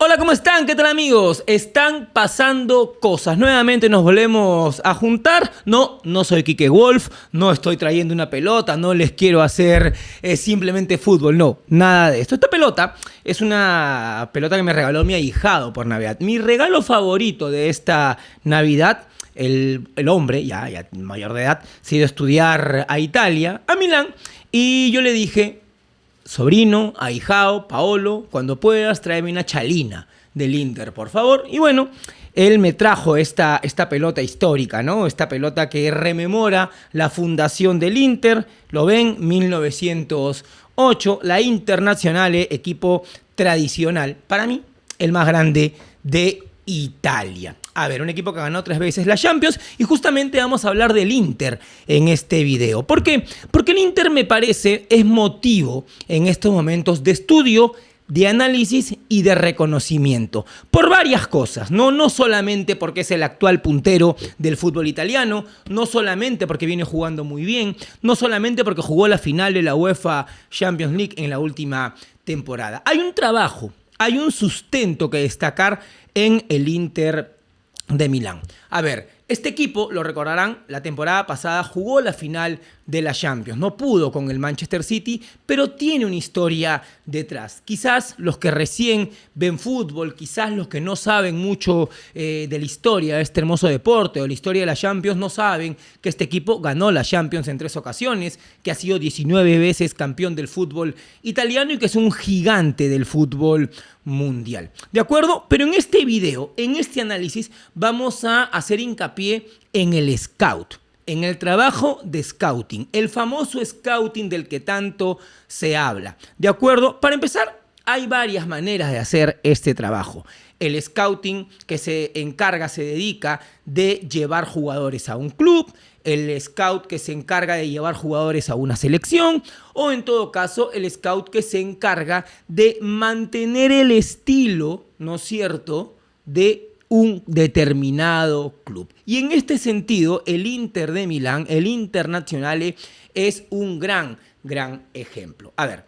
Hola, ¿cómo están? ¿Qué tal, amigos? Están pasando cosas. Nuevamente nos volvemos a juntar. No soy Quique Wolf, no estoy trayendo una pelota, no les quiero hacer simplemente fútbol, no, nada de esto. Esta pelota es una pelota que me regaló mi ahijado por Navidad. Mi regalo favorito de esta Navidad, el hombre, ya mayor de edad, se ha ido a estudiar a Italia, a Milán, y yo le dije: sobrino, ahijado, Paolo, cuando puedas tráeme una chalina del Inter, por favor. Y bueno, él me trajo esta pelota histórica, ¿no? Esta pelota que rememora la fundación del Inter. Lo ven, 1908, la Internazionale, equipo tradicional, para mí, el más grande de Italia. A ver, un equipo que ganó 3 veces la Champions, y justamente vamos a hablar del Inter en este video. ¿Por qué? Porque el Inter, me parece, es motivo en estos momentos de estudio, de análisis y de reconocimiento. Por varias cosas, ¿no? No solamente porque es el actual puntero del fútbol italiano, no solamente porque viene jugando muy bien, no solamente porque jugó la final de la UEFA Champions League en la última temporada. Hay un trabajo, hay un sustento que destacar en el Inter de Milán. A ver, este equipo, lo recordarán, la temporada pasada jugó la final de la Champions. No pudo con el Manchester City, pero tiene una historia detrás. Quizás los que recién ven fútbol, quizás los que no saben mucho de la historia de este hermoso deporte o la historia de la Champions, no saben que este equipo ganó la Champions en 3 ocasiones, que ha sido 19 veces campeón del fútbol italiano y que es un gigante del fútbol mundial. ¿De acuerdo? Pero en este video, en este análisis, vamos a hacer hincapié en el scout, en el trabajo de scouting, el famoso scouting del que tanto se habla. ¿De acuerdo? Para empezar, hay varias maneras de hacer este trabajo. El scouting que se dedica de llevar jugadores a un club, el scout que se encarga de llevar jugadores a una selección, o en todo caso el scout que se encarga de mantener el estilo, ¿no es cierto?, de un determinado club. Y en este sentido, el Inter de Milán, el Internazionale, es un gran ejemplo. A ver,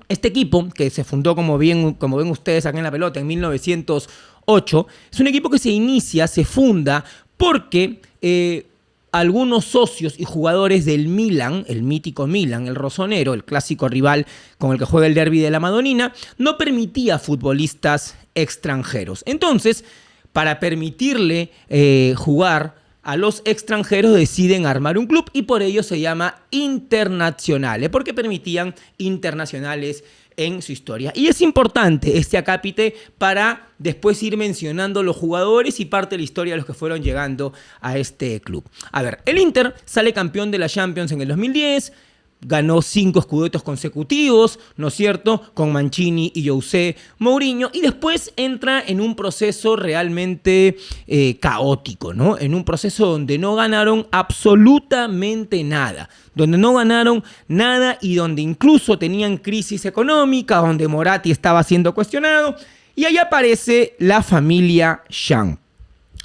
este equipo, que se fundó, como ven ustedes acá en la pelota, en 1908, es un equipo que se funda porque algunos socios y jugadores del Milan, el mítico Milan, el rosonero, el clásico rival con el que juega el derbi de la Madonina, no permitía futbolistas extranjeros. Entonces, para permitirle jugar a los extranjeros, deciden armar un club y por ello se llama Internazionale, porque permitían internacionales en su historia. Y es importante este acápite para después ir mencionando los jugadores y parte de la historia de los que fueron llegando a este club. A ver, el Inter sale campeón de la Champions en el 2010, ganó 5 scudettos consecutivos, ¿no es cierto?, con Mancini y José Mourinho, y después entra en un proceso realmente caótico, ¿no? En un proceso donde no ganaron absolutamente nada, y donde incluso tenían crisis económica, donde Moratti estaba siendo cuestionado, y ahí aparece la familia Zhang.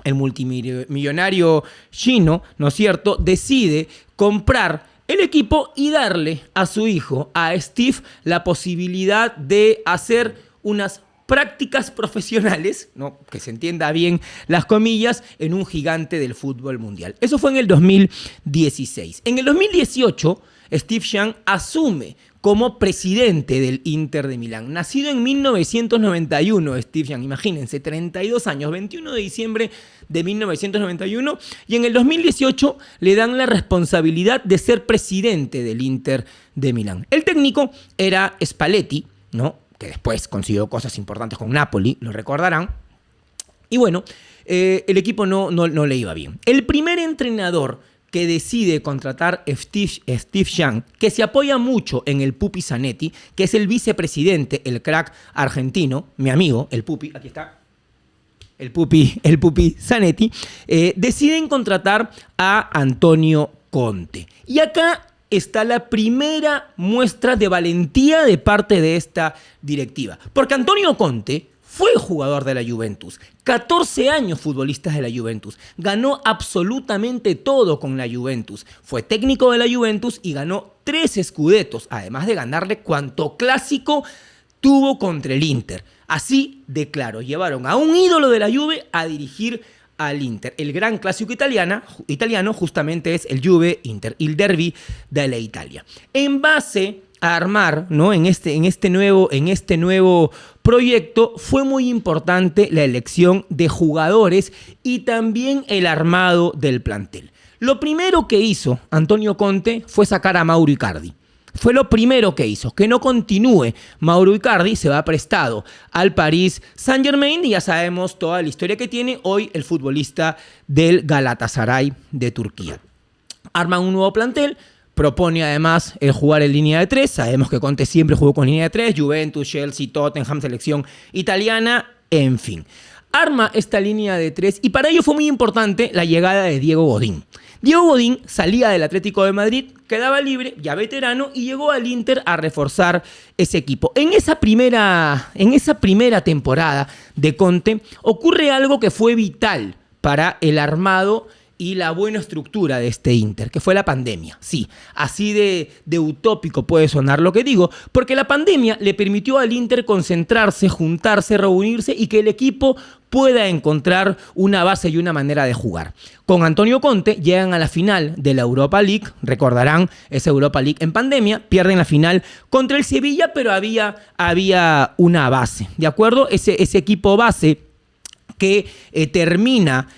El multimillonario chino, ¿no es cierto?, decide comprar el equipo y darle a su hijo, a Steve, la posibilidad de hacer unas prácticas profesionales, ¿no?, que se entienda bien las comillas, en un gigante del fútbol mundial. Eso fue en el 2016. En el 2018, Steve Zhang asume como presidente del Inter de Milán. Nacido en 1991, Steve Zhang, imagínense, 32 años, 21 de diciembre de 1991, y en el 2018 le dan la responsabilidad de ser presidente del Inter de Milán. El técnico era Spalletti, ¿no?, que después consiguió cosas importantes con Napoli, lo recordarán. Y bueno, el equipo no le iba bien. El primer entrenador que decide contratar Steve Zhang, que se apoya mucho en el Pupi Zanetti, que es el vicepresidente, el crack argentino, mi amigo, el Pupi, aquí está, el Pupi Zanetti, deciden contratar a Antonio Conte. Y acá está la primera muestra de valentía de parte de esta directiva, porque Antonio Conte fue jugador de la Juventus, 14 años futbolistas de la Juventus, ganó absolutamente todo con la Juventus, fue técnico de la Juventus y ganó 3 scudettos, además de ganarle cuanto clásico tuvo contra el Inter. Así de claro, llevaron a un ídolo de la Juve a dirigir al Inter. El gran clásico italiano justamente es el Juve-Inter, el derby de la Italia. En base a armar, ¿no?, en este nuevo proyecto, fue muy importante la elección de jugadores y también el armado del plantel. Lo primero que hizo Antonio Conte fue sacar a Mauro Icardi. Fue lo primero que hizo, que no continúe. Mauro Icardi se va prestado al Paris Saint-Germain y ya sabemos toda la historia que tiene hoy el futbolista del Galatasaray de Turquía. Arman un nuevo plantel, propone además el jugar en línea de 3. Sabemos que Conte siempre jugó con línea de 3, Juventus, Chelsea, Tottenham, selección italiana, en fin. Arma esta línea de 3 y para ello fue muy importante la llegada de Diego Godín. Diego Godín salía del Atlético de Madrid, quedaba libre, ya veterano, y llegó al Inter a reforzar ese equipo. En esa primera temporada de Conte ocurre algo que fue vital para el armado y la buena estructura de este Inter, que fue la pandemia. Sí, así de utópico puede sonar lo que digo, porque la pandemia le permitió al Inter concentrarse, juntarse, reunirse y que el equipo pueda encontrar una base y una manera de jugar. Con Antonio Conte llegan a la final de la Europa League, recordarán esa Europa League en pandemia, pierden la final contra el Sevilla, pero había una base, ¿de acuerdo? Ese equipo base que termina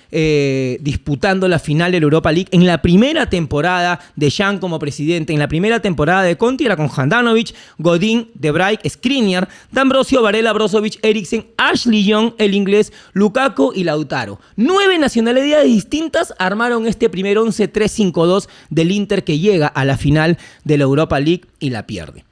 disputando la final de la Europa League en la primera temporada de Jan como presidente, en la primera temporada de Conte, era con Handanovic, Godín, De Vrij, Skriniar, D'Ambrosio, Varela, Brozovic, Eriksen, Ashley Young, el inglés, Lukaku y Lautaro. 9 nacionalidades distintas armaron este primer 11-3-5-2 del Inter que llega a la final de la Europa League y la pierde.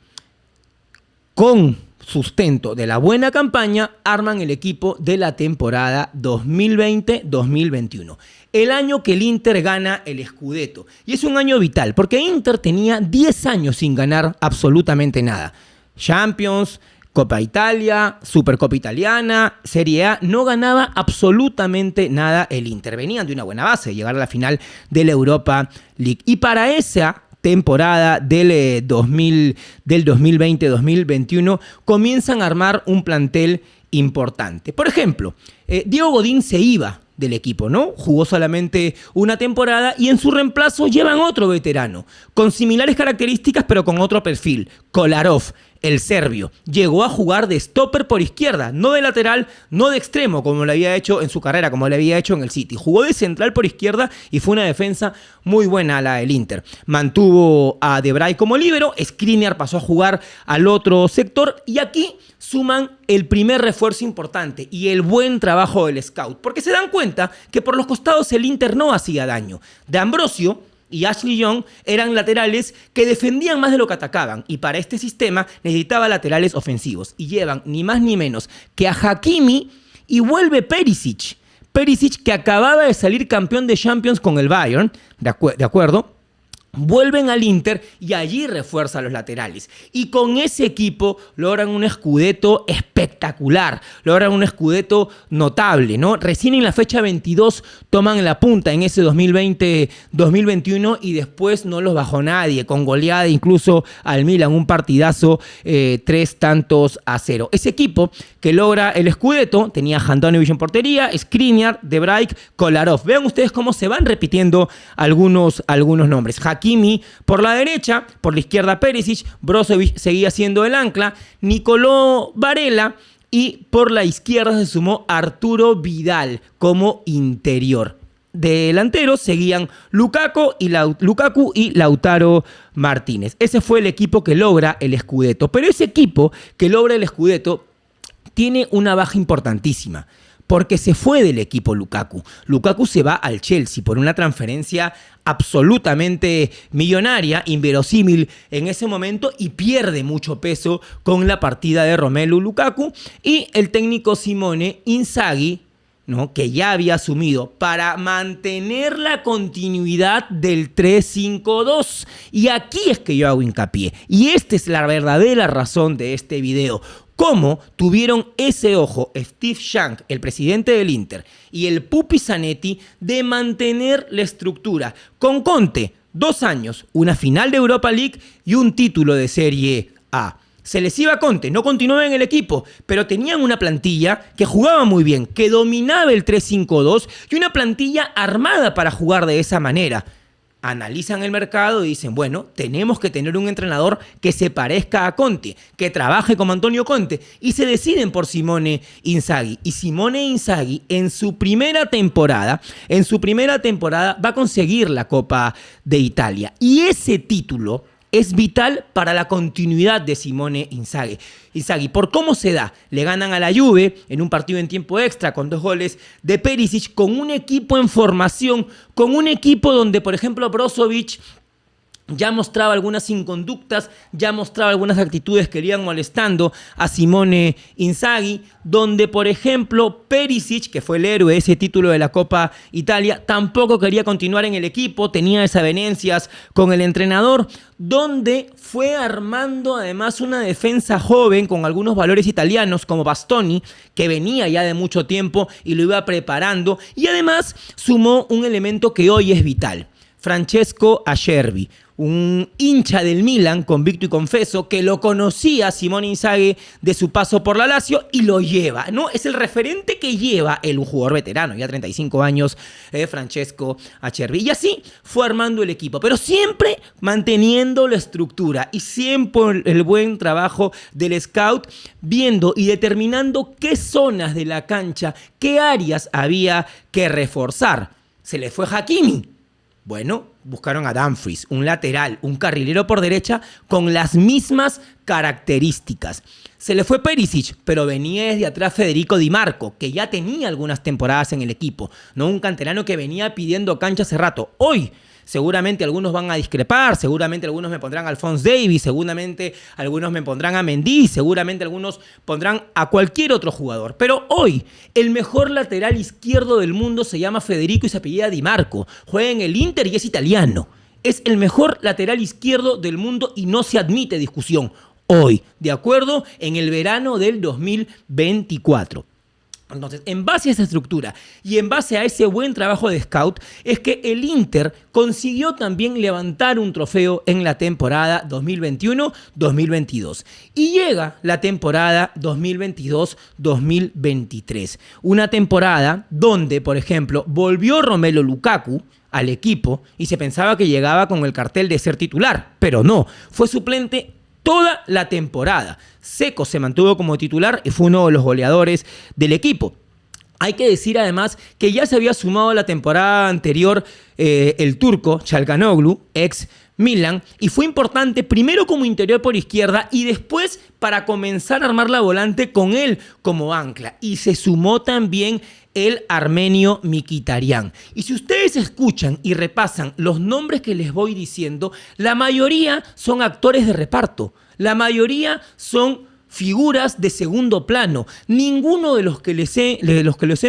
Con sustento de la buena campaña, arman el equipo de la temporada 2020-2021. El año que el Inter gana el Scudetto. Y es un año vital, porque Inter tenía 10 años sin ganar absolutamente nada. Champions, Copa Italia, Supercopa Italiana, Serie A, no ganaba absolutamente nada el Inter. Venían de una buena base, llegar a la final de la Europa League. Y para esa temporada del 2020-2021 comienzan a armar un plantel importante. Por ejemplo, Diego Godín se iba del equipo, ¿no? Jugó solamente una temporada y en su reemplazo llevan otro veterano, con similares características pero con otro perfil, Kolarov, el serbio. Llegó a jugar de stopper por izquierda, no de lateral, no de extremo, como lo había hecho en su carrera, como lo había hecho en el City. Jugó de central por izquierda y fue una defensa muy buena la del Inter. Mantuvo a De Vrij como líbero, Skriniar pasó a jugar al otro sector y aquí suman el primer refuerzo importante y el buen trabajo del scout, porque se dan cuenta que por los costados el Inter no hacía daño. D'Ambrosio y Ashley Young eran laterales que defendían más de lo que atacaban y para este sistema necesitaba laterales ofensivos y llevan ni más ni menos que a Hakimi y vuelve Perisic. Perisic, que acababa de salir campeón de Champions con el Bayern, ¿de acuerdo? Vuelven al Inter y allí refuerza a los laterales. Y con ese equipo logran un Scudetto espectacular, logran un Scudetto notable, ¿no? Recién en la fecha 22 toman la punta en ese 2020-2021 y después no los bajó nadie, con goleada incluso al Milan, un partidazo 3-0. Ese equipo que logra el Scudetto tenía Handanovic en portería, Skriniar, De Vrij, Kolarov. Vean ustedes cómo se van repitiendo algunos nombres. Hakimi por la derecha, por la izquierda Perisic, Brozovic seguía siendo el ancla, Nicolò Varela y por la izquierda se sumó Arturo Vidal como interior. De delanteros seguían Lukaku y Lautaro Martínez. Ese fue el equipo que logra el Scudetto. Pero ese equipo que logra el Scudetto tiene una baja importantísima, porque se fue del equipo Lukaku. Lukaku se va al Chelsea por una transferencia absolutamente millonaria, inverosímil en ese momento, y pierde mucho peso con la partida de Romelu Lukaku. Y el técnico Simone Inzaghi, ¿no?, que ya había asumido para mantener la continuidad del 3-5-2. Y aquí es que yo hago hincapié. Y esta es la verdadera razón de este video. Cómo tuvieron ese ojo Steve Shank, el presidente del Inter, y el Pupi Zanetti de mantener la estructura. Con Conte, 2 años, una final de Europa League y un título de Serie A. Se les iba Conte, no continuaba en el equipo, pero tenían una plantilla que jugaba muy bien, que dominaba el 3-5-2 y una plantilla armada para jugar de esa manera. Analizan el mercado y dicen, bueno, tenemos que tener un entrenador que se parezca a Conte, que trabaje como Antonio Conte, y se deciden por Simone Inzaghi. Y Simone Inzaghi en su primera temporada va a conseguir la Copa de Italia. Y ese título es vital para la continuidad de Simone Inzaghi. ¿Por cómo se da? Le ganan a la Juve en un partido en tiempo extra con 2 goles de Perisic, con un equipo en formación, con un equipo donde, por ejemplo, Brozovic ya mostraba algunas inconductas, ya mostraba algunas actitudes que le iban molestando a Simone Inzaghi, donde, por ejemplo, Perisic, que fue el héroe de ese título de la Copa Italia, tampoco quería continuar en el equipo, tenía desavenencias con el entrenador, donde fue armando además una defensa joven con algunos valores italianos, como Bastoni, que venía ya de mucho tiempo y lo iba preparando, y además sumó un elemento que hoy es vital: Francesco Acerbi, un hincha del Milan, convicto y confeso, que lo conocía Simone Inzaghi de su paso por la Lazio y lo lleva, ¿no? Es el referente que lleva un jugador veterano, ya 35 años, Francesco Acerbi. Y así fue armando el equipo, pero siempre manteniendo la estructura y siempre el buen trabajo del scout, viendo y determinando qué zonas de la cancha, qué áreas había que reforzar. Se le fue Hakimi. Bueno, buscaron a Dumfries, un lateral, un carrilero por derecha con las mismas características. Se le fue Perisic, pero venía desde atrás Federico Di Marco, que ya tenía algunas temporadas en el equipo, ¿no? Un canterano que venía pidiendo cancha hace rato. Hoy, seguramente algunos van a discrepar, seguramente algunos me pondrán a Alphonse Davies, seguramente algunos me pondrán a Mendy, seguramente algunos pondrán a cualquier otro jugador. Pero hoy, el mejor lateral izquierdo del mundo se llama Federico y se apellida Di Marco. Juega en el Inter y es italiano. Es el mejor lateral izquierdo del mundo y no se admite discusión. Hoy, de acuerdo, en el verano del 2024. Entonces, en base a esa estructura y en base a ese buen trabajo de scout, es que el Inter consiguió también levantar un trofeo en la temporada 2021-2022. Y llega la temporada 2022-2023. Una temporada donde, por ejemplo, volvió Romelu Lukaku al equipo y se pensaba que llegaba con el cartel de ser titular, pero no, fue suplente toda la temporada. Seco se mantuvo como titular y fue uno de los goleadores del equipo. Hay que decir además que ya se había sumado la temporada anterior el turco Çalhanoğlu, ex Milan, y fue importante primero como interior por izquierda y después para comenzar a armar la volante con él como ancla. Y se sumó también el armenio Mkhitaryan. Y si ustedes escuchan y repasan los nombres que les voy diciendo, la mayoría son actores de reparto. La mayoría son figuras de segundo plano. Ninguno de los que les he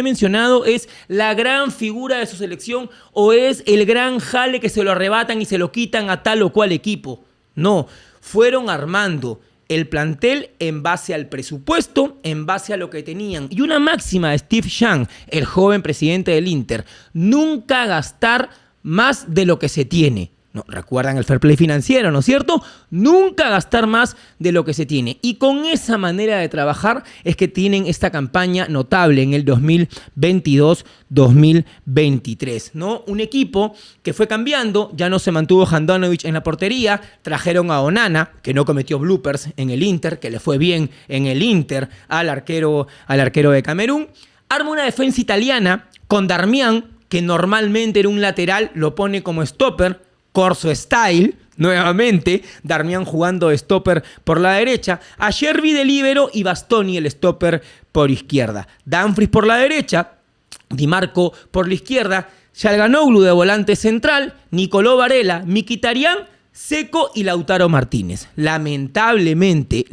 mencionado es la gran figura de su selección o es el gran jale que se lo arrebatan y se lo quitan a tal o cual equipo. No, fueron armando el plantel en base al presupuesto, en base a lo que tenían. Y una máxima de Steve Zhang, el joven presidente del Inter: nunca gastar más de lo que se tiene. No, recuerdan el fair play financiero, ¿no es cierto? Nunca gastar más de lo que se tiene. Y con esa manera de trabajar es que tienen esta campaña notable en el 2022-2023, ¿no? Un equipo que fue cambiando, ya no se mantuvo Handanovic en la portería, trajeron a Onana, que no cometió bloopers en el Inter, que le fue bien en el Inter al arquero de Camerún. Arma una defensa italiana con Darmian, que normalmente era un lateral, lo pone como stopper, Corso Style, nuevamente, Darmian jugando de stopper por la derecha, Acerbi de líbero y Bastoni el stopper por izquierda. Dumfries por la derecha, Di Marco por la izquierda, Çalhanoğlu de volante central, Nicolò Varela, Mkhitaryan, Seco y Lautaro Martínez. Lamentablemente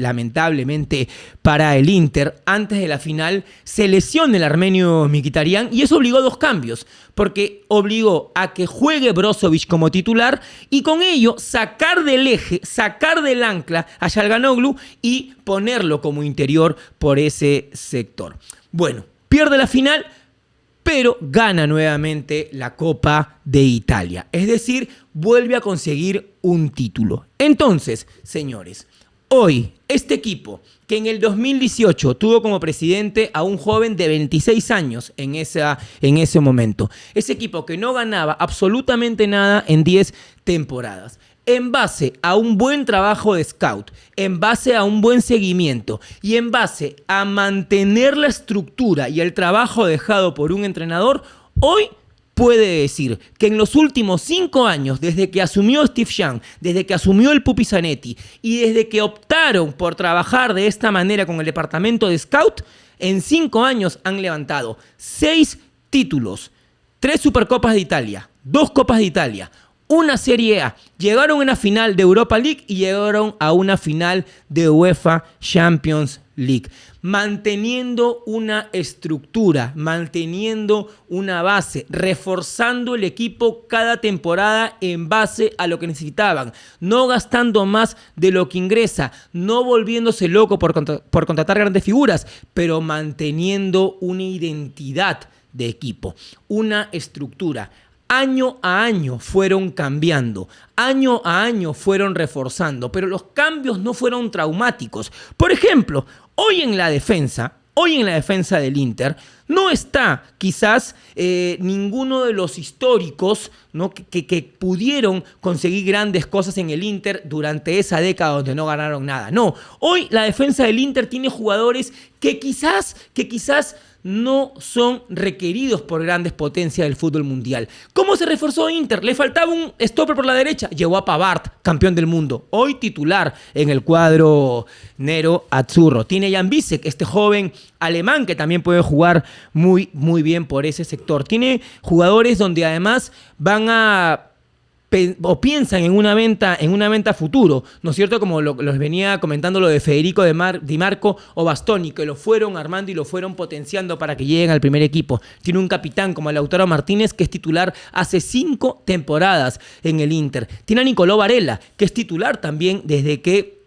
para el Inter, antes de la final, se lesiona el armenio Mkhitaryan y eso obligó a 2 cambios, porque obligó a que juegue Brozovic como titular y con ello sacar del eje, sacar del ancla a Çalhanoğlu y ponerlo como interior por ese sector. Bueno, pierde la final, pero gana nuevamente la Copa de Italia. Es decir, vuelve a conseguir un título. Entonces, señores, Hoy, este equipo que en el 2018 tuvo como presidente a un joven de 26 años en ese momento. Ese equipo que no ganaba absolutamente nada en 10 temporadas. En base a un buen trabajo de scout, en base a un buen seguimiento y en base a mantener la estructura y el trabajo dejado por un entrenador, hoy puede decir que en los últimos 5 años, desde que asumió Steve Young, desde que asumió el Pupi Zanetti y desde que optaron por trabajar de esta manera con el departamento de scout, en 5 años han levantado 6 títulos, 3 Supercopas de Italia, 2 Copas de Italia, una Serie A, llegaron a una final de Europa League y llegaron a una final de UEFA Champions League, manteniendo una estructura, manteniendo una base, reforzando el equipo cada temporada en base a lo que necesitaban, no gastando más de lo que ingresa, no volviéndose loco por contratar grandes figuras, pero manteniendo una identidad de equipo, una estructura. Año a año fueron cambiando, año a año fueron reforzando, pero los cambios no fueron traumáticos. Por ejemplo, hoy en la defensa del Inter no está quizás ninguno de los históricos, ¿no? que pudieron conseguir grandes cosas en el Inter durante esa década donde no ganaron nada. No, hoy la defensa del Inter tiene jugadores que quizás no son requeridos por grandes potencias del fútbol mundial. ¿Cómo se reforzó Inter? Le faltaba un stopper por la derecha. Llegó a Pavard, campeón del mundo. Hoy titular en el cuadro Nero Azzurro. Tiene a Jan Bissek, este joven alemán que también puede jugar muy, muy bien por ese sector. Tiene jugadores donde además van a piensan en una venta a futuro, ¿no es cierto? Como los venía comentando lo de Federico Di Marco o Bastoni, que lo fueron armando y lo fueron potenciando para que lleguen al primer equipo. Tiene un capitán como Lautaro Martínez, que es titular hace 5 temporadas en el Inter. Tiene a Nicolò Varela, que es titular también desde que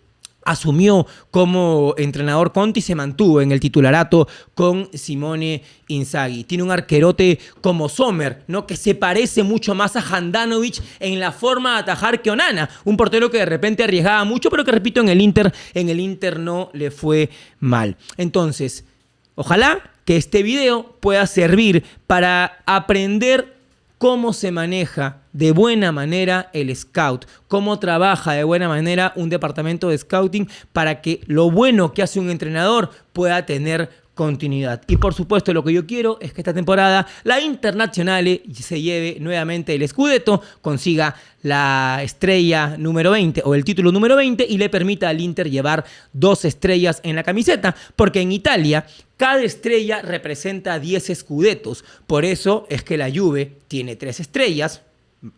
asumió como entrenador Conte y se mantuvo en el titularato con Simone Inzaghi. Tiene un arquerote como Sommer, ¿no? Que se parece mucho más a Handanovic en la forma de atajar que Onana, un portero que de repente arriesgaba mucho, pero que, repito, en el Inter no le fue mal. Entonces, ojalá que este video pueda servir para aprender cómo se maneja de buena manera el scout, cómo trabaja de buena manera un departamento de scouting para que lo bueno que hace un entrenador pueda tener continuidad. Y por supuesto lo que yo quiero es que esta temporada la Internazionale se lleve nuevamente el Scudetto, consiga la estrella número 20 o el título número 20 y le permita al Inter llevar 2 estrellas en la camiseta, porque en Italia cada estrella representa 10 Scudettos. Por eso es que la Juve tiene 3 estrellas,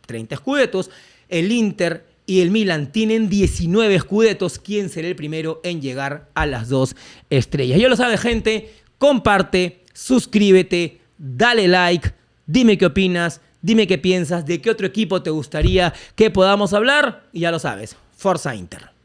30 Scudettos, el Inter y el Milan tienen 19 Scudettos. ¿Quién será el primero en llegar a las 2 estrellas? Ya lo sabe, gente. Comparte, suscríbete, dale like, dime qué opinas, dime qué piensas, de qué otro equipo te gustaría que podamos hablar. Y ya lo sabes, Forza Inter.